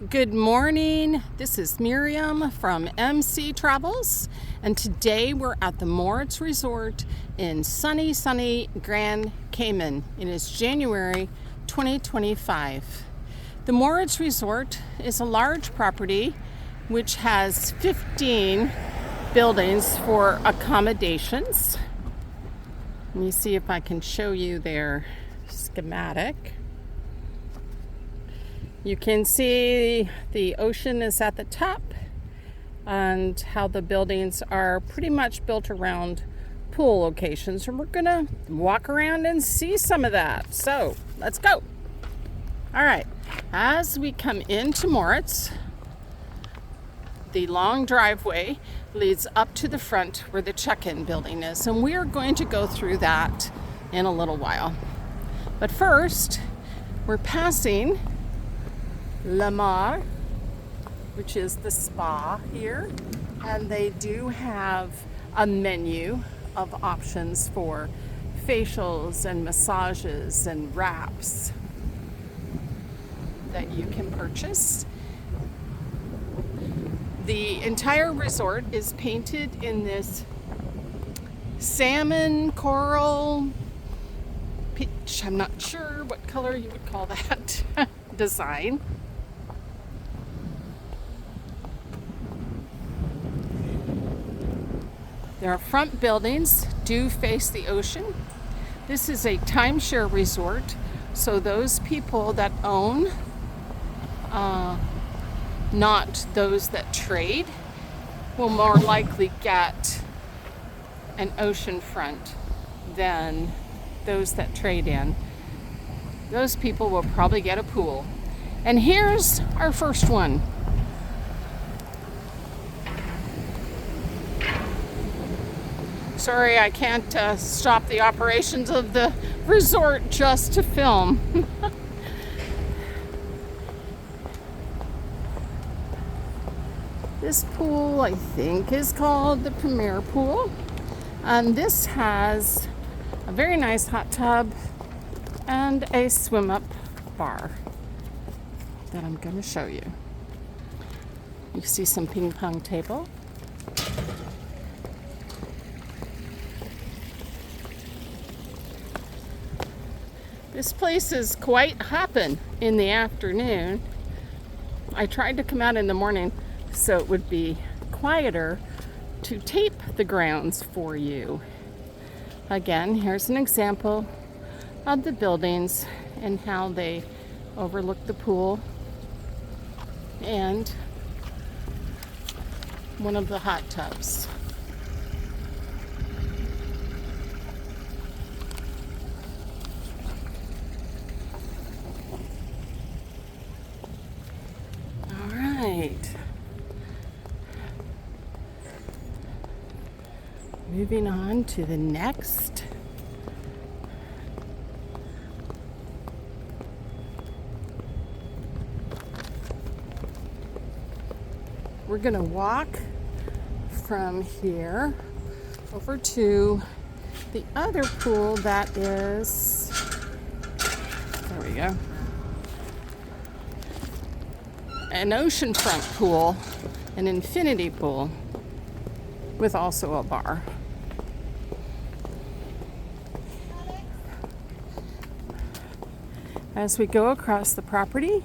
Good morning. This is Miriam from MC Travels, and today we're at the Morritt Resort in sunny Grand Cayman. It is January 2025. The Morritt Resort is a large property which has 15 buildings for accommodations. Let me see if I can show you their schematic. You can see the ocean is at the top and how the buildings are pretty much built around pool locations. And we're gonna walk around and see some of that. So let's go. All right, as we come into Morritt, the long driveway leads up to the front where the check-in building is. And we are going to go through that in a little while. But first, we're passing La Mar, which is the spa here, and they do have a menu of options for facials and massages and wraps that you can purchase. The entire resort is painted in this salmon coral peach, I'm not sure what color you would call that design. Their front buildings do face the ocean. This is a timeshare resort, so those people that own, not those that trade, will more likely get an ocean front than those that trade in. Those people will probably get a pool. And here's our first one. Sorry, I can't stop the operations of the resort just to film. This pool, I think, is called the Premier Pool. And this has a very nice hot tub and a swim-up bar that I'm going to show you. You see some ping pong table. This place is quite hopping in the afternoon. I tried to come out in the morning so it would be quieter to tape the grounds for you. Again, here's an example of the buildings and how they overlook the pool and one of the hot tubs. Moving on to the next. We're going to walk from here over to the other pool that is, there we go, an oceanfront pool, an infinity pool with also a bar. As we go across the property,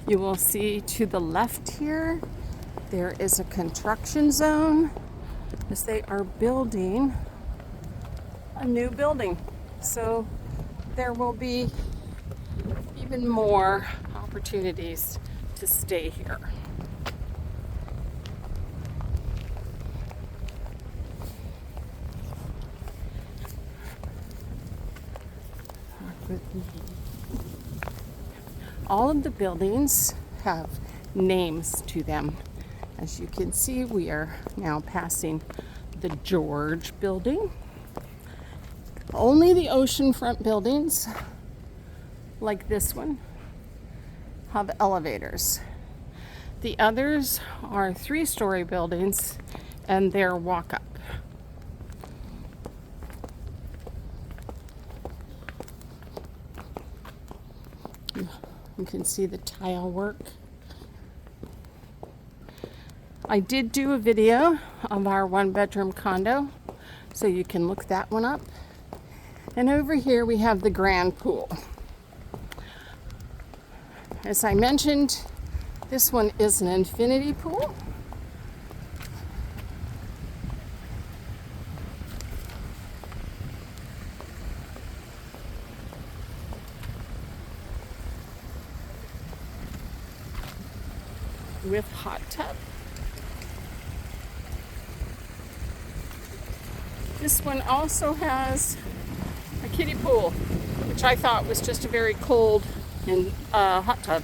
you will see to the left here, there is a construction zone as they are building a new building. So there will be even more opportunities to stay here. All of the buildings have names to them. As you can see, we are now passing the George building. Only the oceanfront buildings, like this one, have elevators. The others are 3-story buildings and they're walk-up. You can see the tile work. I did do a video of our 1-bedroom condo, so you can look that one up. And over here we have the grand pool. As I mentioned, this one is an infinity pool. With hot tub. This one also has a kiddie pool, which I thought was just a very cold and hot tub.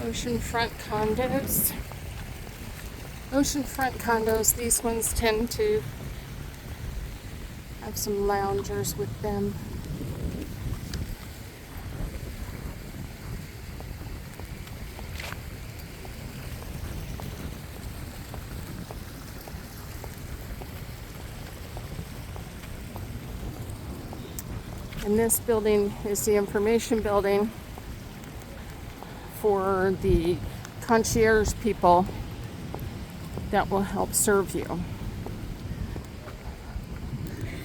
Oceanfront condos. Oceanfront condos, these ones tend to have some loungers with them. And this building is the information building for the concierge people that will help serve you.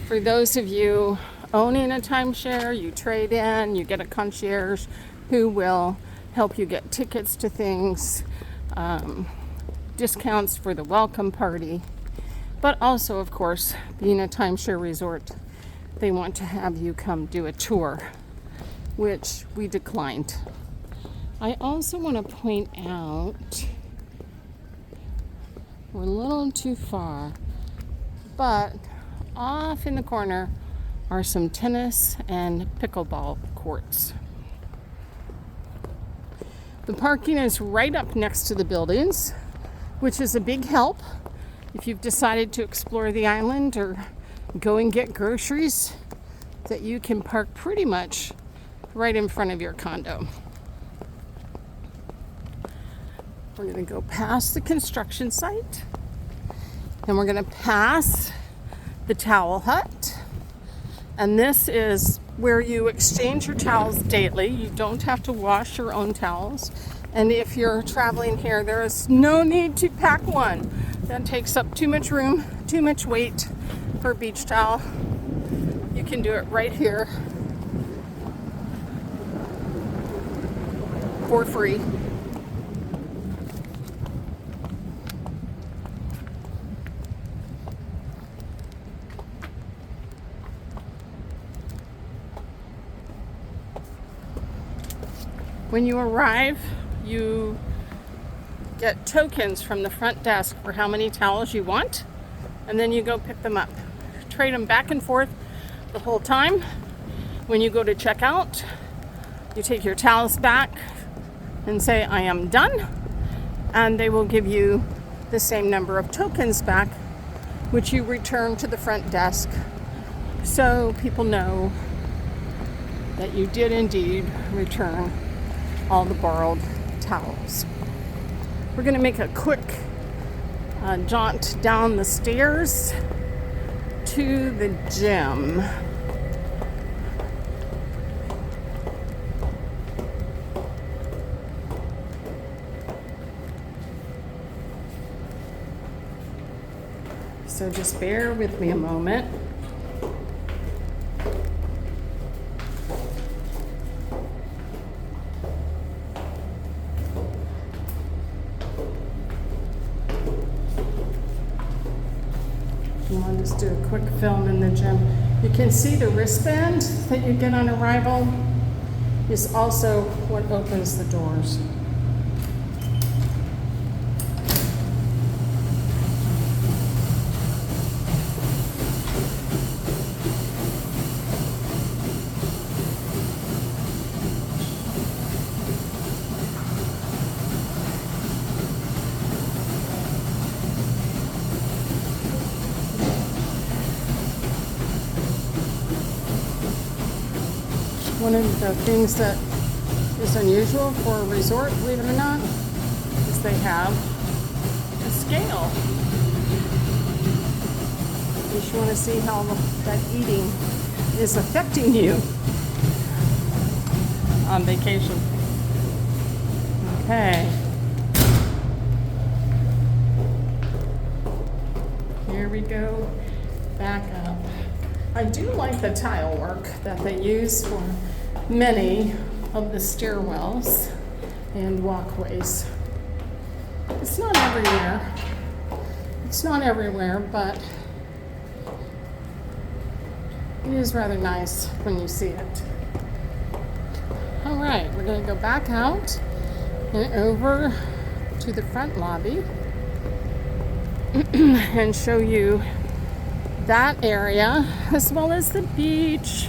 For those of you owning a timeshare, you trade in, you get a concierge who will help you get tickets to things, discounts for the welcome party, but also, of course, being a timeshare resort, they want to have you come do a tour, which we declined. I also want to point out, we're a little too far, but off in the corner are some tennis and pickleball courts. The parking is right up next to the buildings, which is a big help if you've decided to explore the island or go and get groceries, that you can park pretty much right in front of your condo. We're going to go past the construction site, and we're going to pass the towel hut. And this is where you exchange your towels daily. You don't have to wash your own towels. And if you're traveling here, there is no need to pack one. That takes up too much room, too much weight for a beach towel. You can do it right here for free. When you arrive, you get tokens from the front desk for how many towels you want, and then you go pick them up. Trade them back and forth the whole time. When you go to check out, you take your towels back and say, I am done, and they will give you the same number of tokens back, which you return to the front desk so people know that you did indeed return all the borrowed towels. We're going to make a quick jaunt down the stairs to the gym. So just bear with me a moment. I'll just do a quick film in the gym. You can see the wristband that you get on arrival is also what opens the doors. One of the things that is unusual for a resort, believe it or not, is they have a scale. In case you want to see how that eating is affecting you on vacation. Okay. Here we go, back up. I do like the tile work that they use for many of the stairwells and walkways. It's not everywhere. It's not everywhere, but it is rather nice when you see it. All right, we're going to go back out and over to the front lobby and show you that area as well as the beach,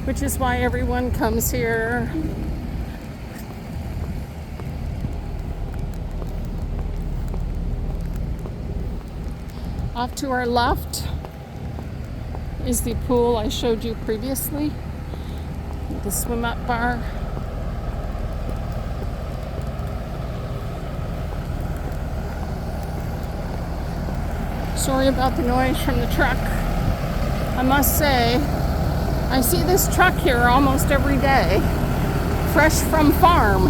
which is why everyone comes here. Off to our left is the pool I showed you previously, the swim up bar. Sorry about the noise from the truck. I must say, I see this truck here almost every day, fresh from farm.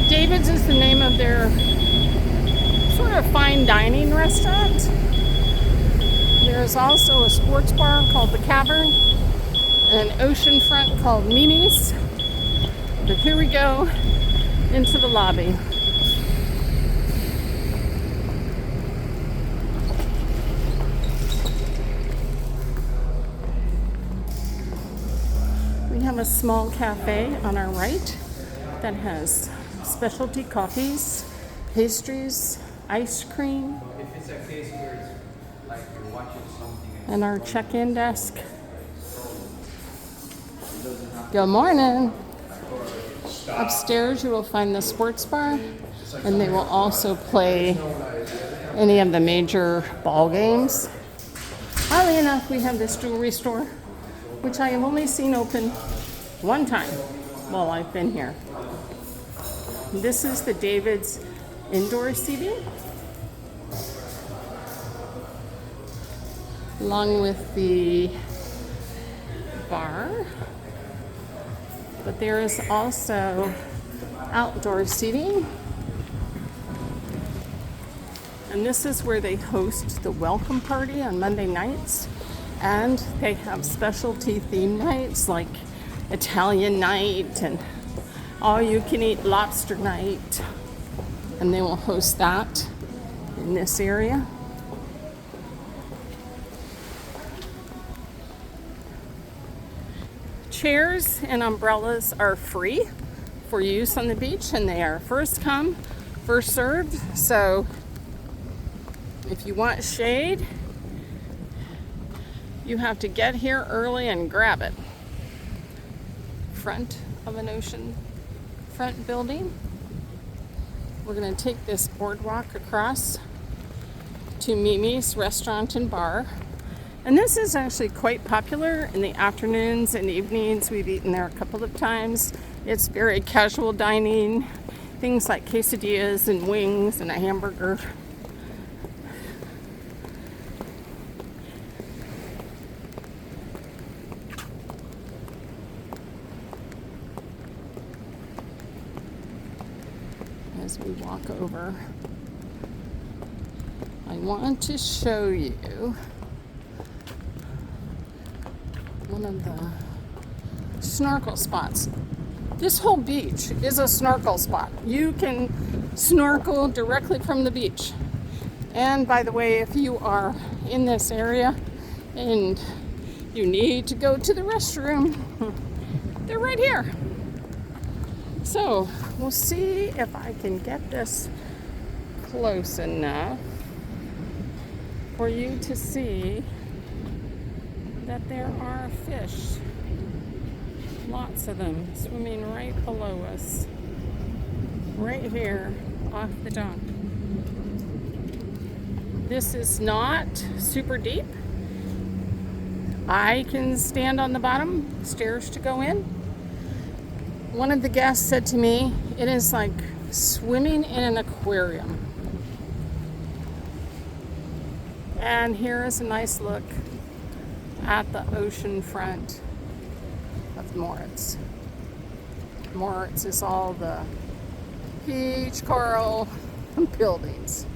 David's is the name of their sort of fine dining restaurant. There's also a sports bar called The Cavern and an oceanfront called Mimi's. But here we go into the lobby. We have a small cafe on our right that has specialty coffees, pastries, ice cream, If it's a case where it's like you're watching something and and our check-in desk. Good morning. Upstairs you will find the sports bar, and they will also play any of the major ball games. Oddly enough, we have this jewelry store, which I have only seen open one time while I've been here. This is the David's indoor seating, along with the bar. But there is also outdoor seating. And this is where they host the welcome party on Monday nights. And they have specialty theme nights like Italian night and all-you-can-eat lobster night. And they will host that in this area. Chairs and umbrellas are free for use on the beach, and they are first come, first served. So if you want shade, you have to get here early and grab it. Front of an ocean front building. We're going to take this boardwalk across to Mimi's restaurant and bar. And this is actually quite popular in the afternoons and evenings. We've eaten there a couple of times. It's very casual dining, things like quesadillas and wings and a hamburger. As we walk over, I want to show you one of the snorkel spots. This whole beach is a snorkel spot. You can snorkel directly from the beach. And by the way, if you are in this area and you need to go to the restroom, they're right here. So we'll see if I can get this close enough for you to see that there are fish, lots of them, swimming right below us, right here off the dock. This is not super deep. I can stand on the bottom, stairs to go in, One of the guests said to me, it is like swimming in an aquarium. And here is a nice look at the ocean front of Morritt. Morritt is all the beach coral buildings.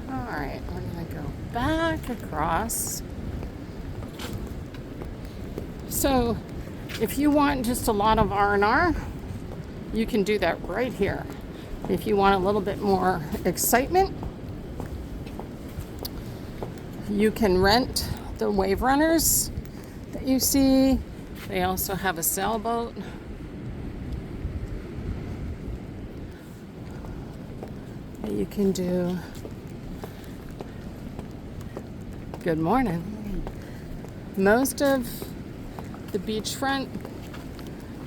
Alright, we're going to go back across. So, if you want just a lot of R&R, you can do that right here. If you want a little bit more excitement, you can rent the wave runners that you see. They also have a sailboat. That you can do. Good morning. Most of the beachfront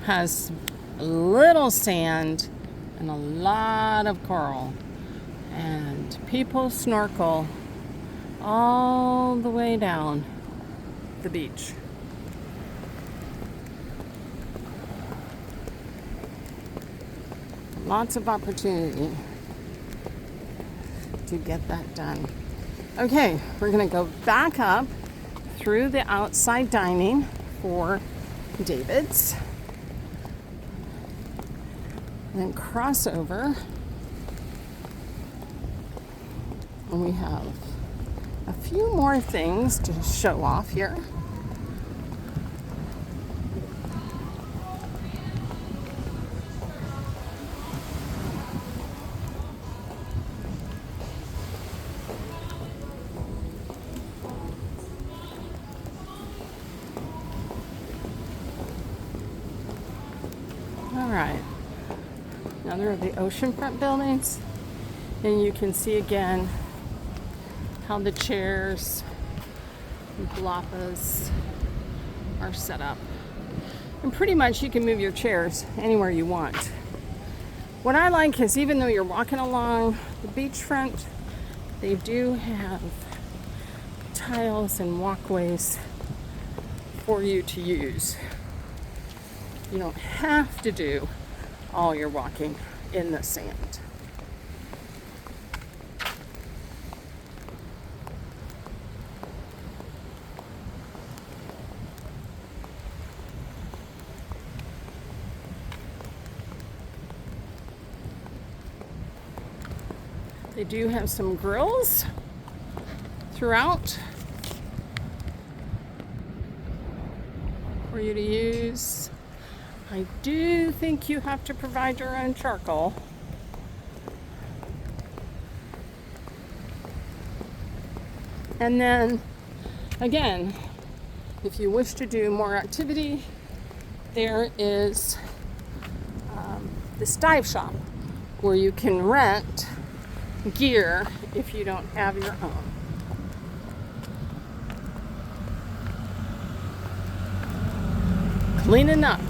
has a little sand and a lot of coral. And people snorkel all the way down the beach. Lots of opportunity to get that done. Okay, we're going to go back up through the outside dining for David's. Then cross over. And we have a few more things to show off here. All right. Another of the oceanfront buildings, and you can see again how the chairs and palapas are set up. And pretty much you can move your chairs anywhere you want. What I like is even though you're walking along the beachfront, they do have tiles and walkways for you to use. You don't have to do all your walking in the sand. They do have some grills throughout for you to use. I do think you have to provide your own charcoal. And then, again, if you wish to do more activity, there is this dive shop where you can rent gear if you don't have your own. Cleaning up.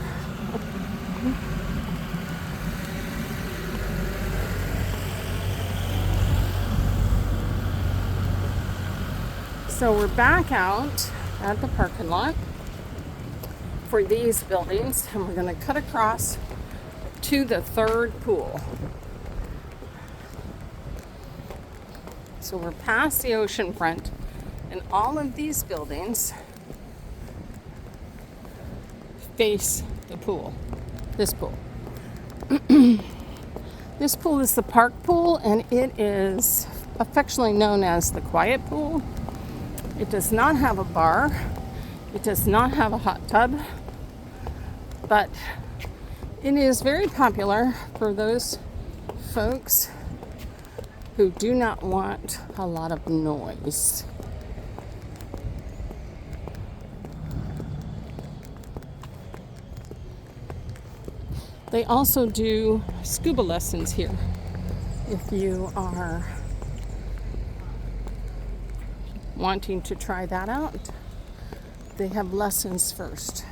So we're back out at the parking lot for these buildings, and we're going to cut across to the third pool. So we're past the ocean front, and all of these buildings face the pool. This pool. This pool is the park pool, and it is affectionately known as the quiet pool. It does not have a bar. It does not have a hot tub, but it is very popular for those folks who do not want a lot of noise. They also do scuba lessons here if you are wanting to try that out. They have lessons first.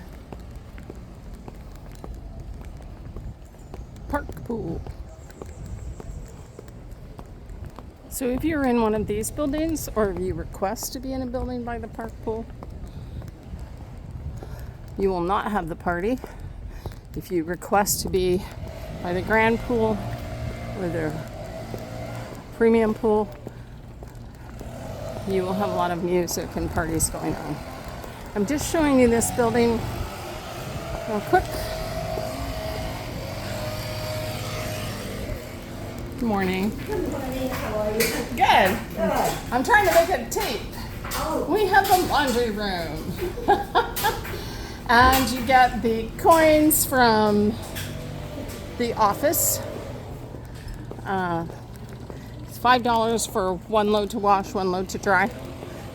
Park pool. So if you're in one of these buildings, or if you request to be in a building by the park pool, You will not have the party if you request to be by the grand pool or the premium pool. You will have a lot of music and parties going on. I'm just showing you this building real quick. Good morning. Good morning, how are you? Good. Good. I'm trying to make a tape. Oh, We have a laundry room. And you get the coins from the office. It's $5 for one load to wash, one load to dry.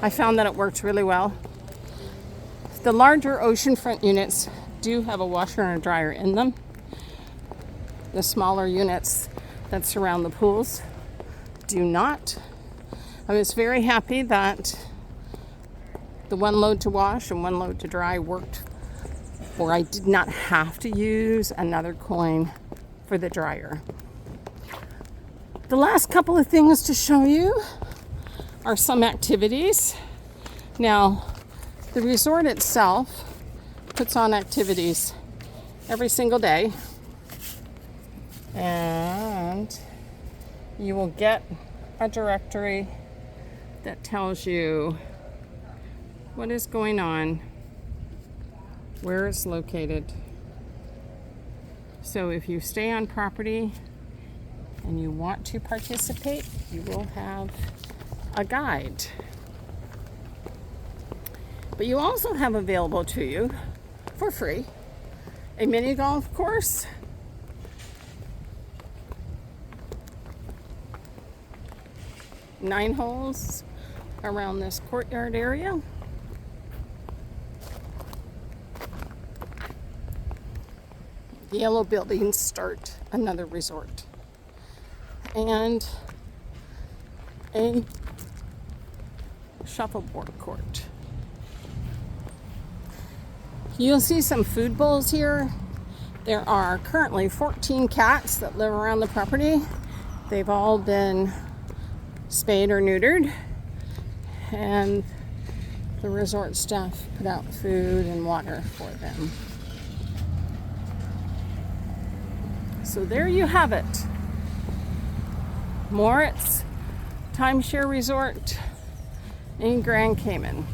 I found that it worked really well. The larger oceanfront units do have a washer and a dryer in them. The smaller units that surround the pools do not. I was very happy that the one load to wash and one load to dry worked, or I did not have to use another coin for the dryer. The last couple of things to show you are some activities. Now, the resort itself puts on activities every single day, and you will get a directory that tells you what is going on, where it's located. So if you stay on property and you want to participate, you will have a guide. But you also have available to you for free a mini golf course, nine holes around this courtyard area. The yellow buildings start another resort, and a shuffleboard court. You'll see some food bowls here. There are currently 14 cats that live around the property. They've all been spayed or neutered, and the resort staff put out food and water for them. So there you have it. Morritt's timeshare resort in Grand Cayman.